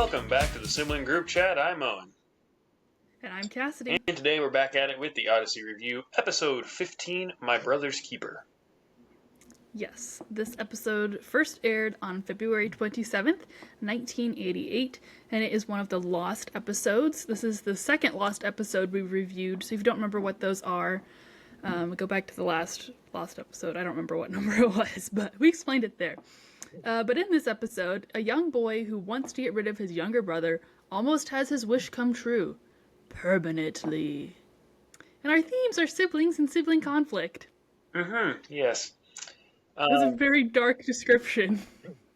Welcome back to the Sibling Group Chat. I'm Owen. And I'm Cassidy. And today we're back at it with the Odyssey review, episode 15, My Brother's Keeper. Yes, this episode first aired on February 27th, 1988, and it is one of the lost episodes. This is the second lost episode we reviewed, so if you don't remember what those are, go back to the last lost episode. I don't remember what number it was, but we explained it there. But in this episode, a young boy who wants to get rid of his younger brother almost has his wish come true. Permanently. And our themes are siblings and sibling conflict. Yes. It was a very dark description.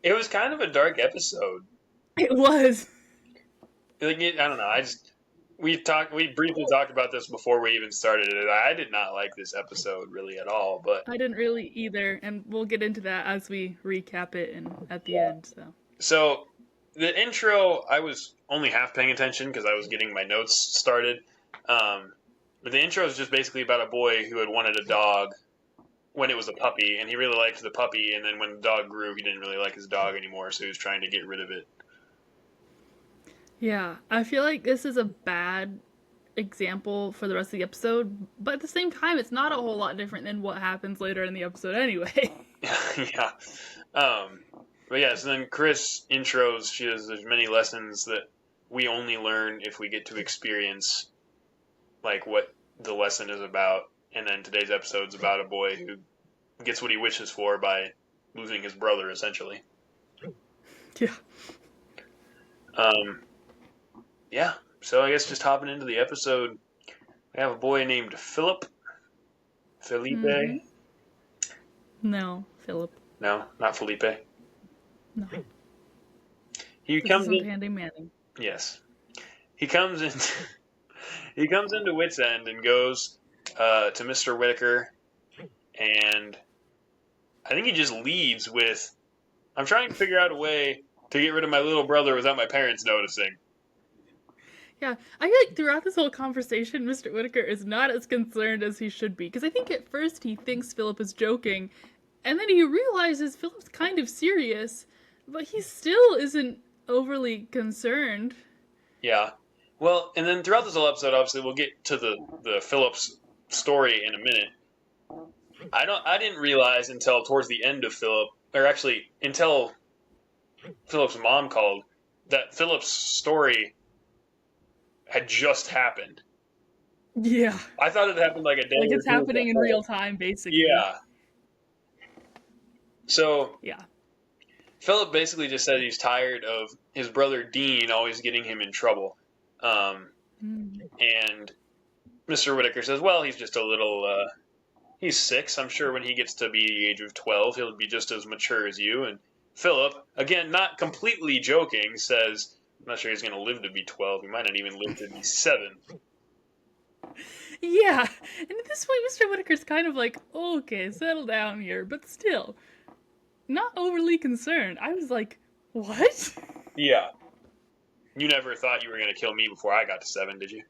It was kind of a dark episode. It was. I don't know. We briefly talked about this before we even started it. I did not like this episode really at all, but I didn't really either, and we'll get into that as we recap it and at the end. So the intro, I was only half paying attention because I was getting my notes started. But the intro is just basically about a boy who had wanted a dog when it was a puppy, and he really liked the puppy, and then when the dog grew, he didn't really like his dog anymore, so he was trying to get rid of it. Yeah, I feel like this is a bad example for the rest of the episode, but at the same time, it's not a whole lot different than what happens later in the episode anyway. Yeah. But yeah, so then Chris intros, she says there's many lessons that we only learn if we get to experience, like, what the lesson is about. And then today's episode's about a boy who gets what he wishes for by losing his brother, essentially. Yeah. Yeah, so I guess just hopping into the episode, we have a boy named Felipe. Mm-hmm. No, Philip. No, not Felipe. No. He comes in. Handy Manning. Yes, he comes in. He comes into Wits End and goes to Mr. Whitaker, and I think he just leads with, "I'm trying to figure out a way to get rid of my little brother without my parents noticing." Yeah, I feel like throughout this whole conversation, Mr. Whitaker is not as concerned as he should be. Because I think at first he thinks Philip is joking, and then he realizes Philip's kind of serious, but he still isn't overly concerned. Yeah. Well, and then throughout this whole episode, obviously, we'll get to the Philip's story in a minute. I didn't realize until towards the end of Philip, or actually, until Philip's mom called, that Philip's story had just happened. Yeah. I thought it happened like a day. Like it's happening in real time, basically. Yeah. So, yeah. Philip basically just said he's tired of his brother Dean always getting him in trouble. And Mr. Whitaker says, well, he's just a little, he's 6. I'm sure when he gets to be the age of 12, he'll be just as mature as you. And Philip, again, not completely joking, says, I'm not sure he's going to live to be 12. He might not even live to be 7. Yeah. And at this point, Mr. Whitaker's kind of like, okay, settle down here. But still, not overly concerned. I was like, what? Yeah. You never thought you were going to kill me before I got to 7, did you?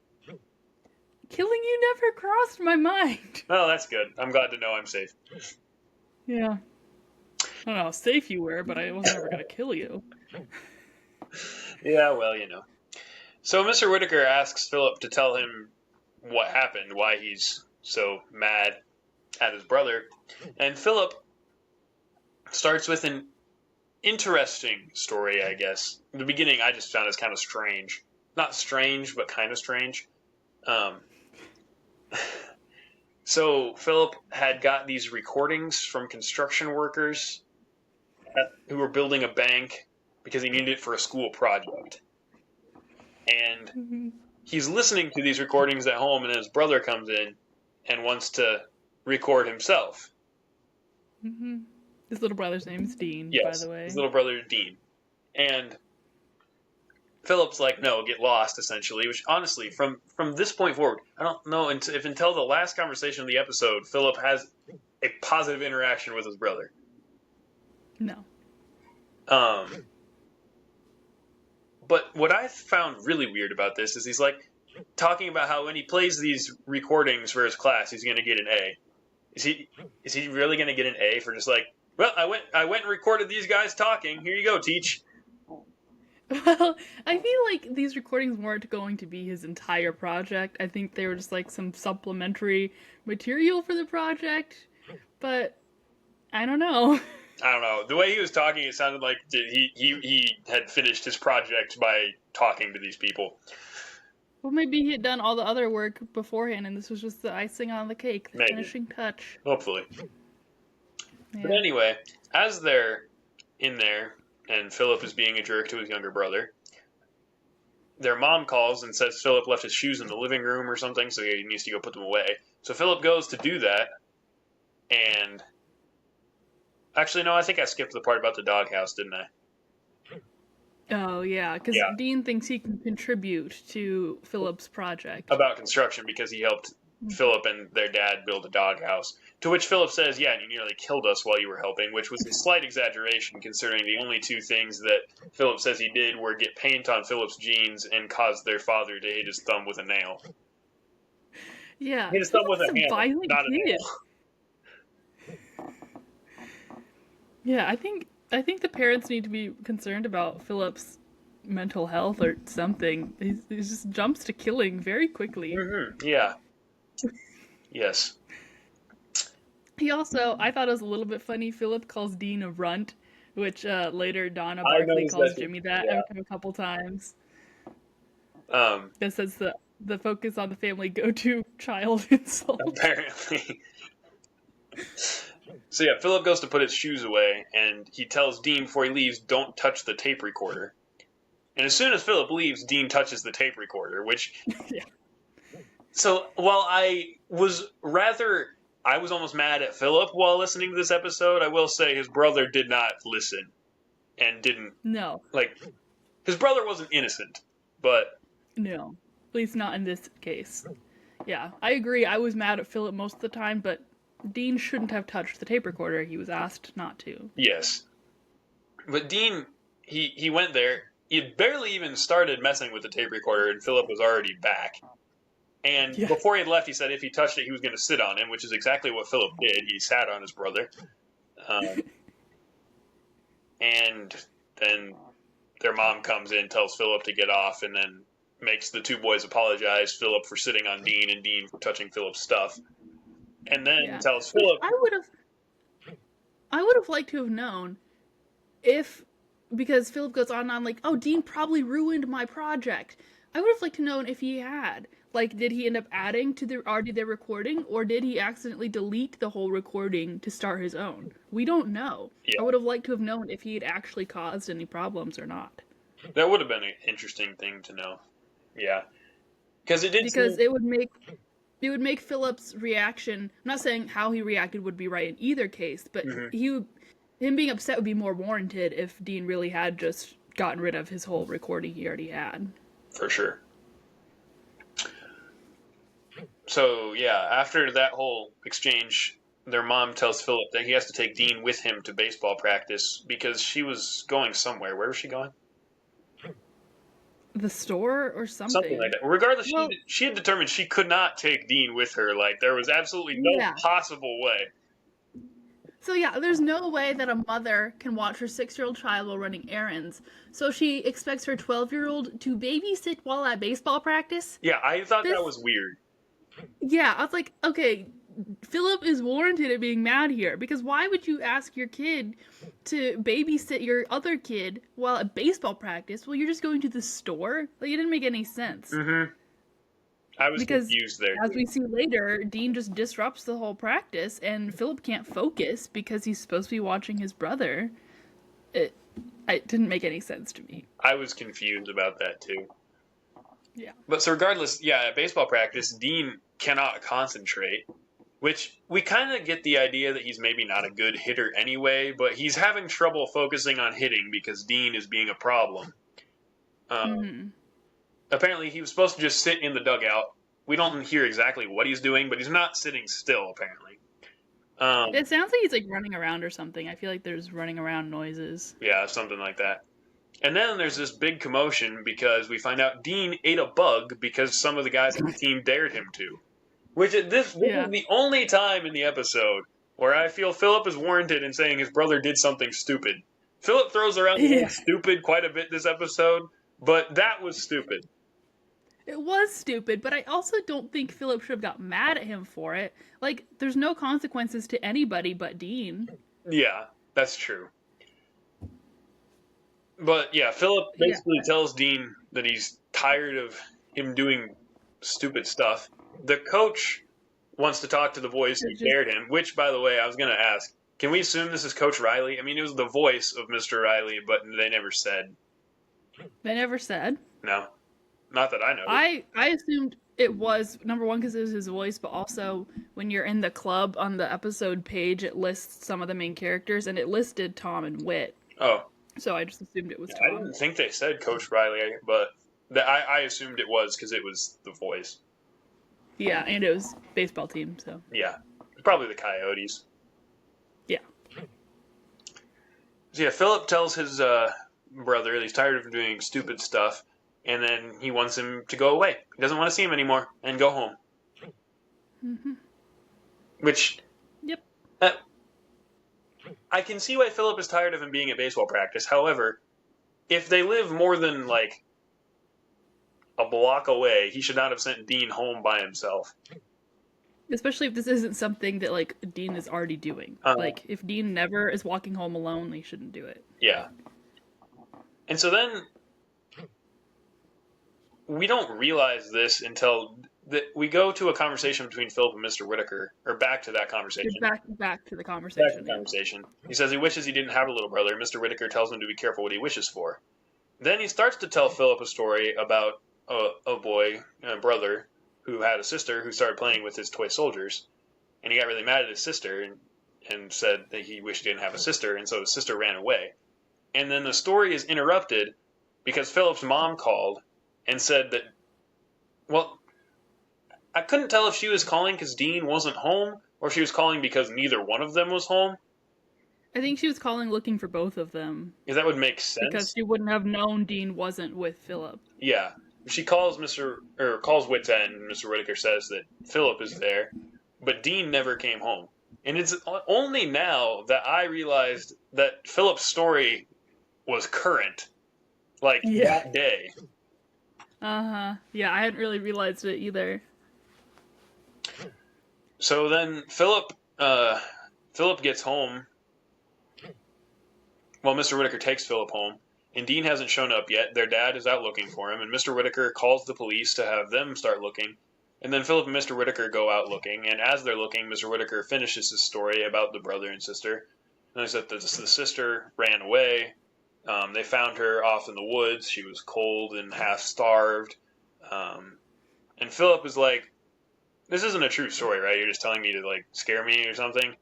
Killing you never crossed my mind. Oh, that's good. I'm glad to know I'm safe. Yeah. I don't know how safe you were, but I wasn't ever going to kill you. Yeah, well, you know. So Mr. Whitaker asks Philip to tell him what happened, why he's so mad at his brother. And Philip starts with an interesting story, I guess. The beginning I just found as kind of strange. Not strange, but kind of strange. So Philip had got these recordings from construction workers who were building a bank because he needed it for a school project. And he's listening to these recordings at home, and his brother comes in and wants to record himself. Mm-hmm. His little brother's name is Dean, yes, by the way. His little brother is Dean. And Philip's like, no, get lost, essentially, which honestly, from this point forward, I don't know if until the last conversation of the episode, Philip has a positive interaction with his brother. No. But what I found really weird about this is he's like talking about how when he plays these recordings for his class, he's going to get an A. Is he really going to get an A for just like, well, I went and recorded these guys talking. Here you go, teach. Well, I feel like these recordings weren't going to be his entire project. I think they were just like some supplementary material for the project, but I don't know. I don't know. The way he was talking, it sounded like he had finished his project by talking to these people. Well, maybe he had done all the other work beforehand, and this was just the icing on the cake, the Maybe. finishing touch. Hopefully. Yeah. But anyway, as they're in there, and Philip is being a jerk to his younger brother, their mom calls and says Philip left his shoes in the living room or something, so he needs to go put them away. So Philip goes to do that, and... Actually, no, I think I skipped the part about the doghouse, didn't I? Oh, yeah, because Yeah. Dean thinks he can contribute to Philip's project. About construction, because he helped Philip and their dad build a doghouse. To which Philip says, yeah, and you nearly killed us while you were helping, which was a slight exaggeration considering the only two things that Philip says he did were get paint on Philip's jeans and cause their father to hit his thumb with a nail. Yeah, Hit his thumb with a hammer, violent not a kid. nail. Yeah, I think the parents need to be concerned about Philip's mental health or something. He just jumps to killing very quickly. Mm-hmm. Yeah. Yes. He also, I thought it was a little bit funny, Philip calls Dean a runt, which later Donna I Barkley noticed calls that, Jimmy that yeah. a couple times. Um, That says the focus on the family go-to child insult. apparently. So yeah, Philip goes to put his shoes away, and he tells Dean before he leaves, don't touch the tape recorder. And as soon as Philip leaves, Dean touches the tape recorder, which... Yeah. So, while I was almost mad at Philip while listening to this episode, I will say his brother did not listen. And didn't... No. His brother wasn't innocent, but... No. At least not in this case. Yeah, I agree. I was mad at Philip most of the time, but Dean shouldn't have touched the tape recorder. He was asked not to. Yes. But Dean, he went there. He had barely even started messing with the tape recorder, and Philip was already back. And before he had left, he said if he touched it, he was going to sit on him, which is exactly what Philip did. He sat on his brother. And then their mom comes in, tells Philip to get off, and then makes the two boys apologize, Philip for sitting on Dean and Dean for touching Philip's stuff. And then tells Philip... I would have liked to have known if... Because Philip goes on and on like, oh, Dean probably ruined my project. I would have liked to know if he had. Like, did he end up adding to their recording, or did he accidentally delete the whole recording to start his own? We don't know. Yeah. I would have liked to have known if he had actually caused any problems or not. That would have been an interesting thing to know. Yeah. Because it would make Philip's reaction... I'm not saying how he reacted would be right in either case, but him being upset would be more warranted if Dean really had just gotten rid of his whole recording he already had. For sure. So, yeah, after that whole exchange, their mom tells Philip that he has to take Dean with him to baseball practice because she was going somewhere. Where was she going? The store or something. Something like that. Regardless, she had determined she could not take Dean with her. Like, there was absolutely no possible way. So yeah, there's no way that a mother can watch her 6-year-old child while running errands. So she expects her 12-year-old to babysit while at baseball practice? Yeah, I thought that was weird. Yeah, I was like, okay, Philip is warranted at being mad here, because why would you ask your kid to babysit your other kid while at baseball practice? Well, you're just going to the store? Like, it didn't make any sense. Mm-hmm. I was confused there. As we see later, Dean just disrupts the whole practice, and Philip can't focus because he's supposed to be watching his brother. It didn't make any sense to me. I was confused about that, too. Yeah. But so regardless, yeah, at baseball practice, Dean cannot concentrate, which we kind of get the idea that he's maybe not a good hitter anyway, but he's having trouble focusing on hitting because Dean is being a problem. Apparently, he was supposed to just sit in the dugout. We don't hear exactly what he's doing, but he's not sitting still, apparently. It sounds like he's like running around or something. I feel like there's running around noises. Yeah, something like that. And then there's this big commotion because we find out Dean ate a bug because some of the guys on the team dared him to. Which this is the only time in the episode where I feel Philip is warranted in saying his brother did something stupid. Philip throws around the Yeah. word stupid quite a bit this episode, but that was stupid. It was stupid, but I also don't think Philip should have got mad at him for it. Like, there's no consequences to anybody but Dean. Yeah, that's true. But yeah, Philip Yeah. basically tells Dean that he's tired of him doing stupid stuff. The coach wants to talk to the voice who dared him, which, by the way, I was going to ask, can we assume this is Coach Riley? I mean, it was the voice of Mr. Riley, but they never said. They never said. No. Not that I know. I assumed it was, number one, because it was his voice, but also when you're in the club on the episode page, it lists some of the main characters, and it listed Tom and Whit. Oh. So I just assumed it was Tom. I didn't think they said Coach Riley, but I assumed it was because it was the voice. Yeah, and it was baseball team, so. Yeah. Probably the Coyotes. Yeah. So yeah, Philip tells his brother that he's tired of doing stupid stuff, and then he wants him to go away. He doesn't want to see him anymore and go home. Mm-hmm. Which... Yep. I can see why Philip is tired of him being at baseball practice. However, if they live more than, like, a block away, he should not have sent Dean home by himself. Especially if this isn't something that, like, Dean is already doing. Like, if Dean never is walking home alone, they shouldn't do it. Yeah. And so then, we don't realize this until we go to a conversation between Philip and Mr. Whitaker, or back to that conversation. Back to the conversation. Back to the conversation. He says he wishes he didn't have a little brother. Mr. Whitaker tells him to be careful what he wishes for. Then he starts to tell Philip a story about a brother, who had a sister who started playing with his toy soldiers. And he got really mad at his sister and said that he wished he didn't have a sister, and so his sister ran away. And then the story is interrupted because Philip's mom called and said that, well, I couldn't tell if she was calling because Dean wasn't home, or if she was calling because neither one of them was home. I think she was calling looking for both of them. Because that would make sense. Because she wouldn't have known Dean wasn't with Philip. Yeah. She calls calls Wit's End, and Mr. Whitaker says that Philip is there, but Dean never came home. And it's only now that I realized that Philip's story was current. Like, that day. Uh-huh. Yeah, I hadn't really realized it either. So then Philip gets home. Well, Mr. Whitaker takes Philip home, and Dean hasn't shown up yet. Their dad is out looking for him, and Mr. Whitaker calls the police to have them start looking. And then Philip and Mr. Whitaker go out looking, and as they're looking, Mr. Whitaker finishes his story about the brother and sister. And he said that the sister ran away. They found her off in the woods. She was cold and half starved. And Philip is like, this isn't a true story, right? You're just telling me to, like, scare me or something.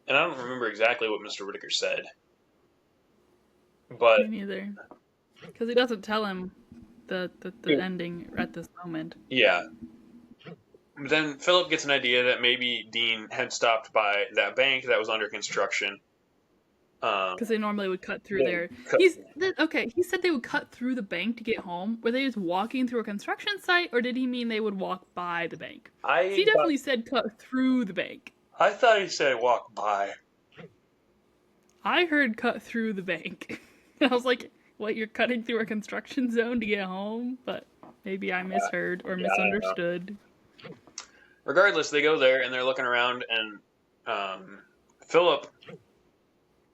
And I don't remember exactly what Mr. Whitaker said. But me neither. Because he doesn't tell him the ending at this moment. Yeah. But then Philip gets an idea that maybe Dean had stopped by that bank that was under construction. Because they normally would cut through there. He said they would cut through the bank to get home. Were they just walking through a construction site, or did he mean they would walk by the bank? He definitely said cut through the bank. I thought he said walk by. I heard cut through the bank. I was like, what, you're cutting through a construction zone to get home? But maybe I misheard or misunderstood. Regardless, they go there and they're looking around, and Philip,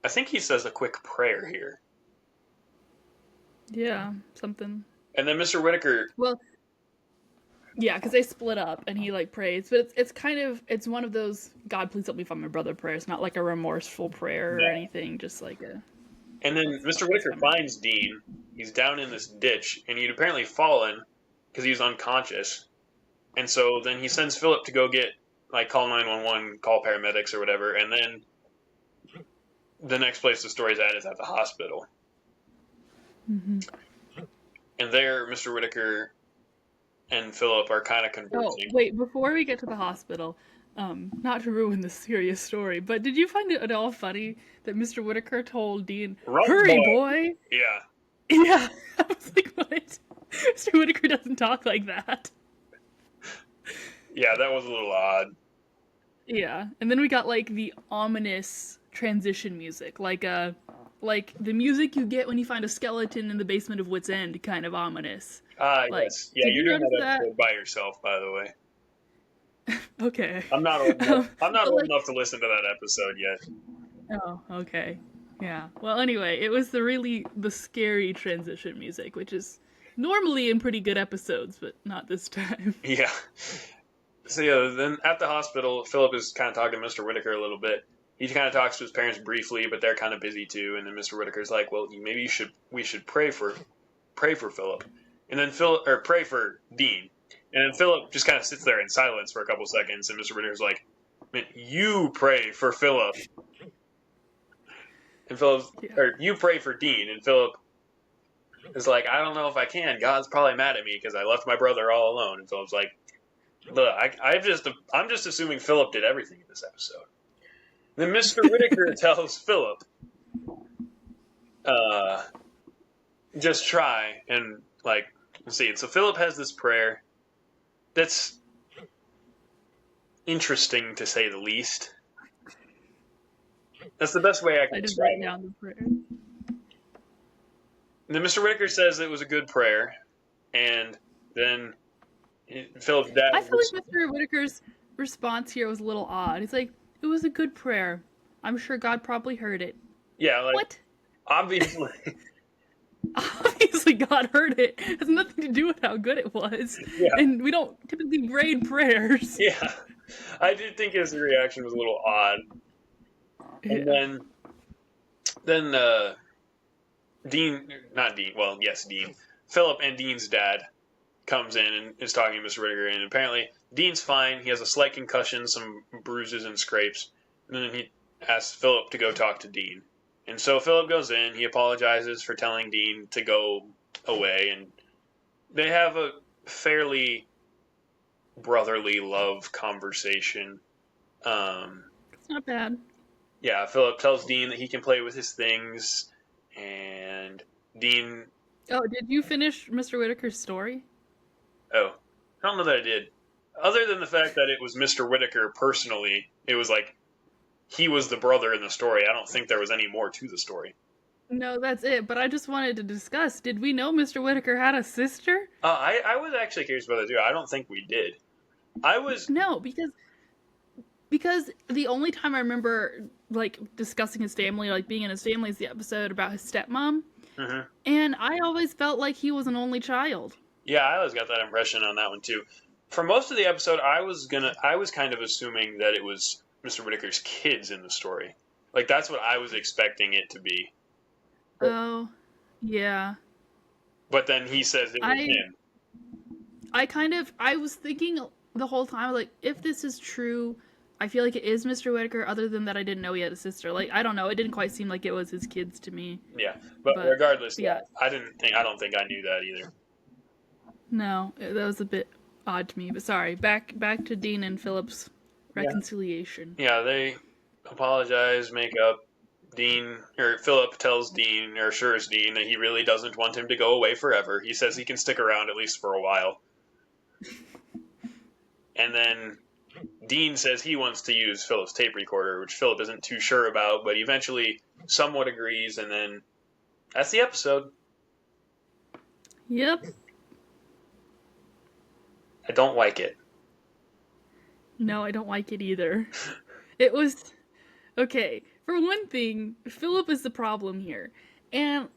I think he says a quick prayer here. Yeah, something. And then Mr. Whitaker... Well, yeah, because they split up and he, like, prays. But it's one of those, God, please help me find my brother prayers. Not like a remorseful prayer or anything, just like a... And then Mr. Whitaker finds Dean. He's down in this ditch, and he'd apparently fallen because he was unconscious. And so then he sends Philip to go get, like, call 911, call paramedics or whatever, and then the next place the story's at is at the hospital. Mm-hmm. And there, Mr. Whitaker and Philip are kind of conversing. Oh, wait, before we get to the hospital, not to ruin this serious story, but did you find it at all funny that Mr. Whitaker told Dean, hurry, boy? Yeah. Yeah. I was like, what? Mr. Whitaker doesn't talk like that. Yeah, that was a little odd. Yeah. And then we got, like, the ominous transition music, like the music you get when you find a skeleton in the basement of Wit's End, kind of ominous. Ah, Like, yes. Yeah, did you're you doing notice that that? episode by yourself, by the way. Okay. I'm not old enough. I'm not But old like, enough to listen to that episode yet. oh, okay. Yeah. Well, anyway, it was the scary transition music, which is normally in pretty good episodes, but not this time. Yeah. So yeah, then at the hospital, Philip is kind of talking to Mr. Whitaker a little bit. He kind of talks to his parents briefly, but they're kind of busy too. And then Mr. Whitaker's like, "Well, maybe we should pray for Philip, and then pray for Dean." And then Philip just kind of sits there in silence for a couple seconds, and Mr. Whitaker's like, "Man, you pray for Philip," and Yeah. or you pray for Dean, and Philip is like, "I don't know if I can. God's probably mad at me because I left my brother all alone." And Philip's like, "Look, I'm just assuming Philip did everything in this episode." Then Mr. Whitaker tells Philip, just try and like see. And so Philip has this prayer that's interesting to say the least. That's the best way I can I just describe write it. down the prayer. And then Mr. Whitaker says it was a good prayer, and then Philip's dad. I feel like Mr. Whitaker's response here was a little odd. He's like, "It was a good prayer. I'm sure God probably heard it." Yeah, like What? obviously. Obviously, God heard it. It has nothing to do with how good it was. Yeah. And we don't typically grade prayers. Yeah, I did think his reaction was a little odd. And then Dean, not Dean, well, yes, Dean. Philip and Dean's dad comes in and is talking to Mr. Whitaker, and apparently Dean's fine. He has a slight concussion, some bruises and scrapes. And then he asks Philip to go talk to Dean. And so Philip goes in. He apologizes for telling Dean to go away, and they have a fairly brotherly love conversation. It's not bad. Yeah, Philip tells Dean that he can play with his things, and Dean. Oh, did you finish Mr. Whitaker's story? Oh, I don't know that I did. Other than the fact that it was Mr. Whitaker personally, it was like he was the brother in the story. I don't think there was any more to the story. No, that's it. But I just wanted to discuss, did we know Mr. Whitaker had a sister? I was actually curious about that too. I don't think we did. I was. No, because the only time I remember like discussing his family, like being in his family, is the episode about his stepmom. Mm-hmm. And I always felt like he was an only child. Yeah, I always got that impression on that one too. For most of the episode, I was kind of assuming that it was Mr. Whitaker's kids in the story. Like that's what I was expecting it to be. Oh, yeah. But then he says it was him. I was thinking the whole time, like, if this is true, I feel like it is Mr. Whitaker, other than that I didn't know he had a sister. Like, I don't know, it didn't quite seem like it was his kids to me. Yeah, but regardless, yeah. I don't think I knew that either. No, that was a bit odd to me, but sorry. Back to Dean and Philip's reconciliation. Yeah, they apologize, make up. Philip tells Dean, or assures Dean, that he really doesn't want him to go away forever. He says he can stick around at least for a while. And then Dean says he wants to use Philip's tape recorder, which Philip isn't too sure about, but eventually somewhat agrees, and then that's the episode. Yep. I don't like it. No, I don't like it either. It was... Okay, for one thing, Philip is the problem here. And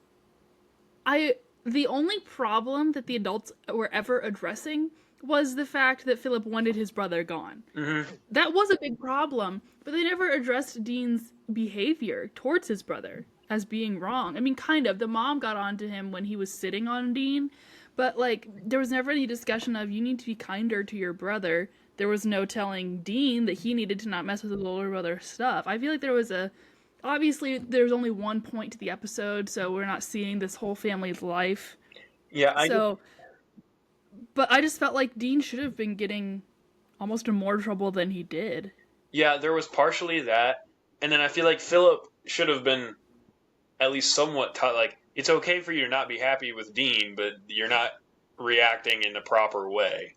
the only problem that the adults were ever addressing was the fact that Philip wanted his brother gone. Mm-hmm. That was a big problem, but they never addressed Dean's behavior towards his brother as being wrong. I mean, kind of. The mom got onto him when he was sitting on Dean, but, like, there was never any discussion of, you need to be kinder to your brother. There was no telling Dean that he needed to not mess with his older brother's stuff. I feel like there was obviously, there's only one point to the episode, so we're not seeing this whole family's life. Yeah, But I just felt like Dean should have been getting almost in more trouble than he did. Yeah, there was partially that, and then I feel like Philip should have been at least somewhat taught, like, it's okay for you to not be happy with Dean, but you're not reacting in the proper way.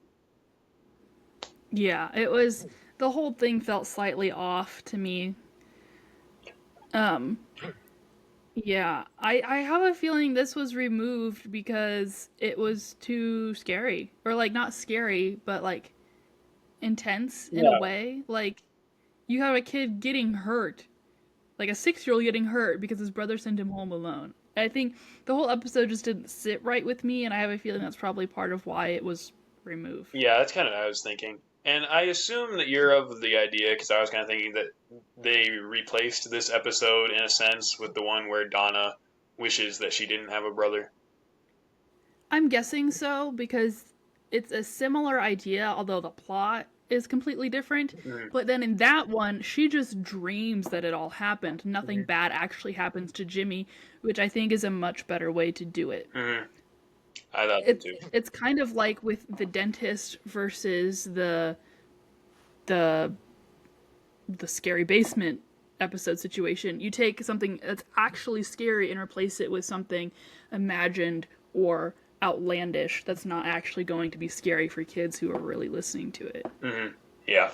Yeah, the whole thing felt slightly off to me. Um, yeah, I have a feeling this was removed because it was too scary. Or, like, not scary, but, like, intense in a Yeah. way. Like, you have a kid getting hurt, like a 6-year-old getting hurt because his brother sent him home alone. I think the whole episode just didn't sit right with me, and I have a feeling that's probably part of why it was removed. Yeah, that's kind of what I was thinking. And I assume that you're of the idea, because I was kind of thinking that they replaced this episode in a sense with the one where Donna wishes that she didn't have a brother. I'm guessing so because it's a similar idea, although the plot is completely different. Hmm. But then in that one, she just dreams that it all happened. Nothing Hmm. bad actually happens to Jimmy, which I think is a much better way to do it. Hmm. I thought so It's too. it's kind of like with the dentist versus the the scary basement episode situation. You take something that's actually scary and replace it with something imagined or outlandish that's not actually going to be scary for kids who are really listening to it. Hmm. Yeah.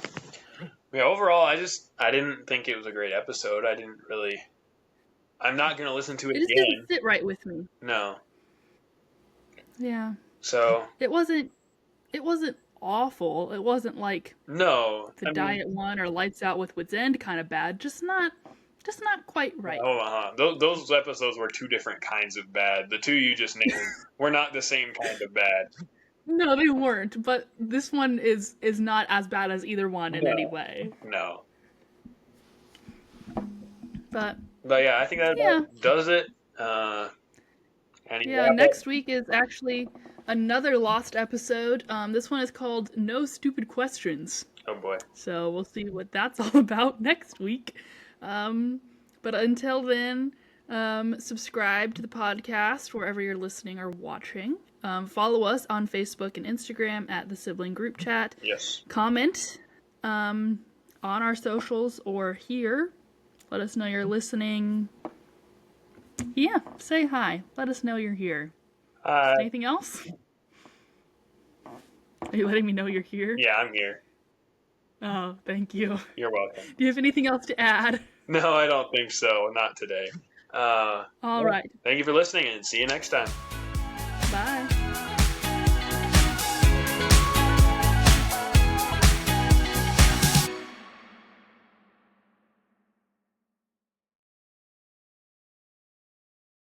Yeah. Overall, I didn't think it was a great episode. I didn't really. I'm not gonna listen to it It just didn't again. sit right with me. No. Yeah. So It wasn't awful. It wasn't like no. the I mean, Diet One or Lights Out with Wits End kind of bad. Just not quite right. oh, those episodes were two different kinds of bad. The two you just named were not the same kind of bad. No, they weren't, but this one is not as bad as either one in any No. way. No. But But yeah, I think that yeah, about does it. Uh, any yeah. wrap up? Next week is actually another lost episode. This one is called "No Stupid Questions," Oh boy. so we'll see what that's all about next week. Um, but until then, subscribe to the podcast wherever you're listening or watching. Follow us on Facebook and Instagram at the Sibling Group Chat. Yes. Comment on our socials or here. Let us know you're listening. Yeah, say hi. Let us know you're here. Anything else? Are you letting me know you're here? Yeah, I'm here. Oh, thank you. You're welcome. Do you have anything else to add? No, I don't think so. Not today. All Yeah. right. Thank you for listening and see you next time. Bye.